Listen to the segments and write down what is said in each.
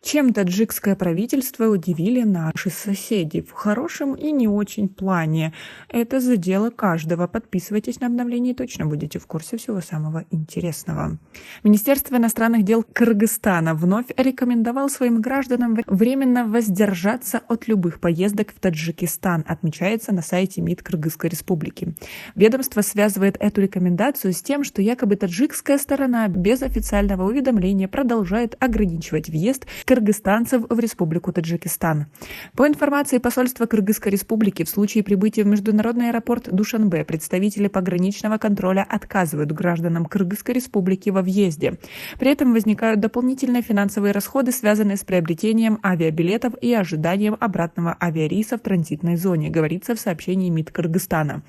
Чем таджикское правительство удивили наши соседи в хорошем и не очень плане. Это задело каждого. Подписывайтесь на обновление и точно будете в курсе всего самого интересного. Министерство иностранных дел Кыргызстана вновь рекомендовало своим гражданам временно воздержаться от любых поездок в Таджикистан, отмечается на сайте МИД Кыргызской Республики. Ведомство связывает эту рекомендацию с тем, что якобы таджикская сторона без официального уведомления продолжает ограничивать въезд кыргызстанцев в Республику Таджикистан. По информации посольства Кыргызской Республики, в случае прибытия в международный аэропорт Душанбе представители пограничного контроля отказывают гражданам Кыргызской Республики во въезде. При этом возникают дополнительные финансовые расходы, связанные с приобретением авиабилетов и ожиданием обратного авиарейса в транзитной зоне, говорится в сообщении МИД Кыргызстана.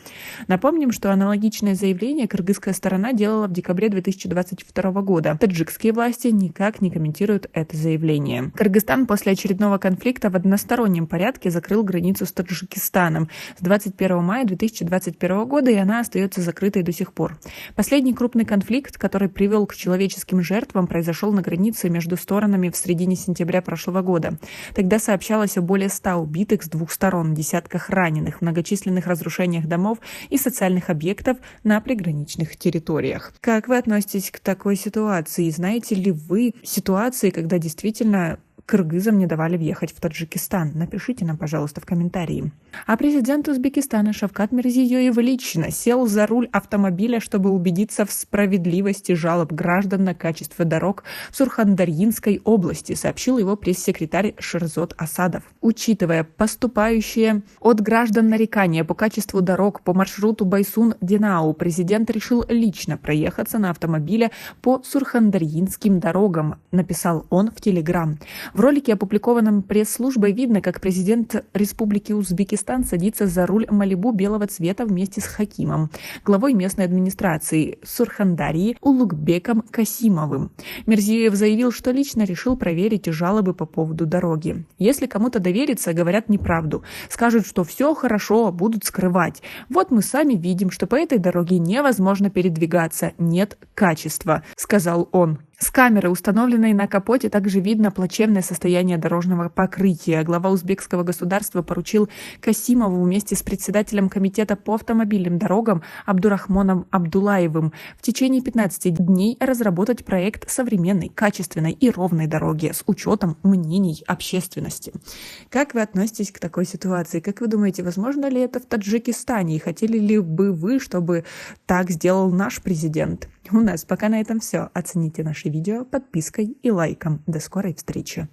Напомним, что аналогичное заявление кыргызская сторона делала в декабре 2022 года. Таджикские власти никак не комментируют это заявление. Кыргызстан после очередного конфликта в одностороннем порядке закрыл границу с Таджикистаном с 21 мая 2021 года, и она остается закрытой до сих пор. Последний крупный конфликт, который привел к человеческим жертвам, произошел на границе между сторонами в середине сентября прошлого года. Тогда сообщалось о более 100 убитых с двух сторон, десятках раненых, многочисленных разрушениях домов и социальных объектов на приграничных территориях. Как вы относитесь к такой ситуации? Знаете ли вы ситуации, когда действительно кыргызам не давали въехать в Таджикистан? Напишите нам, пожалуйста, в комментарии. А президент Узбекистана Шавкат Мирзиёев лично сел за руль автомобиля, чтобы убедиться в справедливости жалоб граждан на качество дорог в Сурхандарьинской области, сообщил его пресс-секретарь Шерзот Асадов. Учитывая поступающие от граждан нарекания по качеству дорог по маршруту Байсун-Динау, президент решил лично проехаться на автомобиле по Сурхандарьинским дорогам, написал он в Телеграм. В ролике, опубликованном пресс-службой, видно, как президент Республики Узбекистан садится за руль Малибу белого цвета вместе с Хакимом, главой местной администрации Сурхандарьи Улугбеком Касимовым. Мирзиёев заявил, что лично решил проверить жалобы по поводу дороги. Если кому-то довериться, говорят неправду. Скажут, что все хорошо, будут скрывать. Вот мы сами видим, что по этой дороге невозможно передвигаться, нет качества, сказал он. С камеры, установленной на капоте, также видно плачевное состояние дорожного покрытия. Глава узбекского государства поручил Касимову вместе с председателем комитета по автомобильным дорогам Абдурахмоном Абдулаевым в течение 15 дней разработать проект современной, качественной и ровной дороги с учетом мнений общественности. Как вы относитесь к такой ситуации? Как вы думаете, возможно ли это в Таджикистане? И хотели ли бы вы, чтобы так сделал наш президент? У нас пока на этом все. Оцените наше видео подпиской и лайком. До скорой встречи!